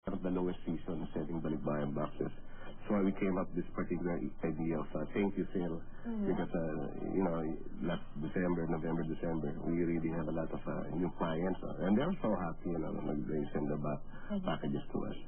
the lowest season selling balikbayan boxes. So we came up with this particular idea of thank you sale because last December, November, December, we really have a lot of new clients and they're so happy, they send the packages to us.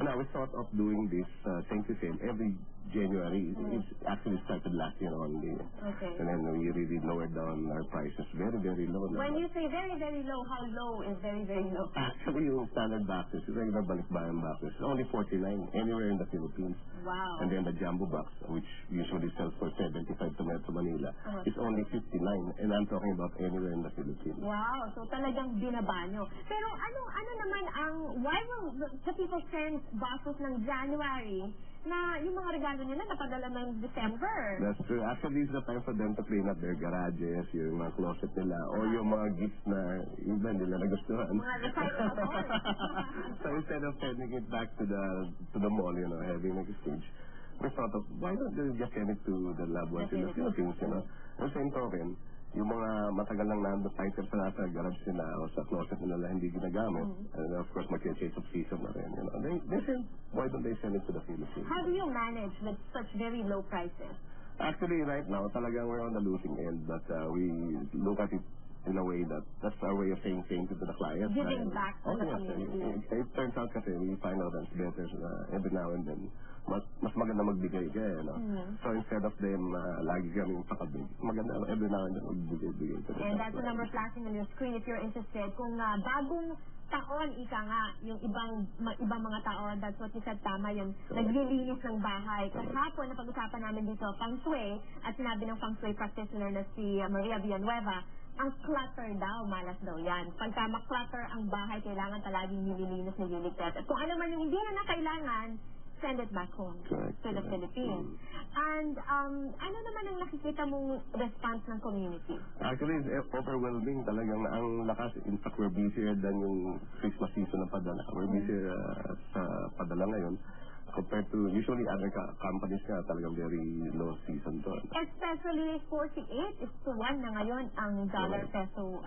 And now we thought of doing this thank you sale every January. It actually started last year only. Okay. And then we really lowered down our prices very, very low. When you say very, very low, how low is very, very low? Actually, yung standard boxes, yung regular balikbayan boxes, only $49 anywhere in the Philippines. Wow. And then the jumbo box, which usually sells for $75 to Metro Manila, is only $59. And I'm talking about anywhere in the Philippines. Wow. So talagang binaba nyo. Pero ano naman why will the people send boxes ng January na yung mga regalo nila napadala ng December? That's true. Actually, it's the time for them to clean up their garages, yung mga closet nila, or yung mga gifts na iba nila nagustuhan. Mga recyclables. So instead of sending it back to the mall, having an exchange, we thought of, why don't they just send it to the loved ones in the Philippines, Ang same token, yung mga matagal lang nandun items na nasa garage nila o sa closet nila hindi ginagamit. And of course, mag-change of season na rin. They said, why don't they send it to the Philippines? How do you manage with such very low prices? Actually, right now, talagang we're on the losing end. But we look at it in a way that's our way of saying thank you to the clients. Giving back to the community. It turns out kasi we find out that it's better every now and then. Mas maganda magbigay kaya, So instead of them lagi kami pakabig, maganda every now and then magbigay. And that's the number flashing on your screen if you're interested. Kung bagong taon, ika nga, yung ibang mga taon, that's what you said, tama yun, naglilinis ng bahay. Kahapon, napag-usapan namin dito, feng shui, at sinabi ng feng shui practitioner na si Maria Villanueva, ang clutter daw, malas daw yan. Pagka mag-clutter ang bahay, kailangan talaging nililinis, niligtas. At kung ano man yung hindi na kailangan, send it back home to the Philippines. And ano naman ang nakikita mong response ng community? Actually, it's overwhelming talagang ang lakas. In fact, we're busier than yung Christmas season na padala. We're busier sa padala ngayon compared to usually other companies nga talagang very low season to. Especially 48 is to 1 na ngayon ang dollar peso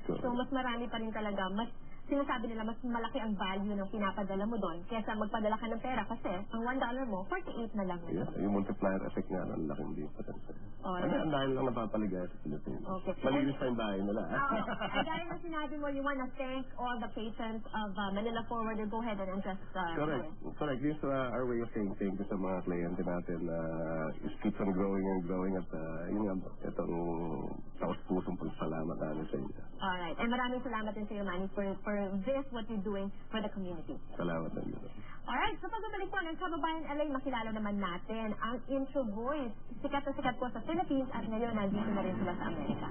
So mas marami pa rin talaga, mas sinasabi nila mas malaki ang value ng pinapadala mo doon kaysa magpadala ka ng pera kasi ang $1 mo, 48 na lang. Yeah, yung multiplier effect nga ang laking difference. Ang dahil lang napapaligaya sa Pilipinas. Okay. Malinis pa yung bahay nila. And dahil na sinabi mo, you want to thank all the patrons of Manila Forward. Go ahead and just... Correct. This is our way of saying thank you sa mga kliyente natin na it keeps on growing and growing at itong taos-pusong pagsalamat namin sa inyo. Alright. And maraming salamat din sa iyo, Manny, for this, what you're doing for the community. Salamat din. Alright, so pagbabalik po ng Kababayan LA, makilala naman natin ang Intro Voice. Sikat na sikat po sa Philippines at ngayon nandito na rin sila sa Amerika.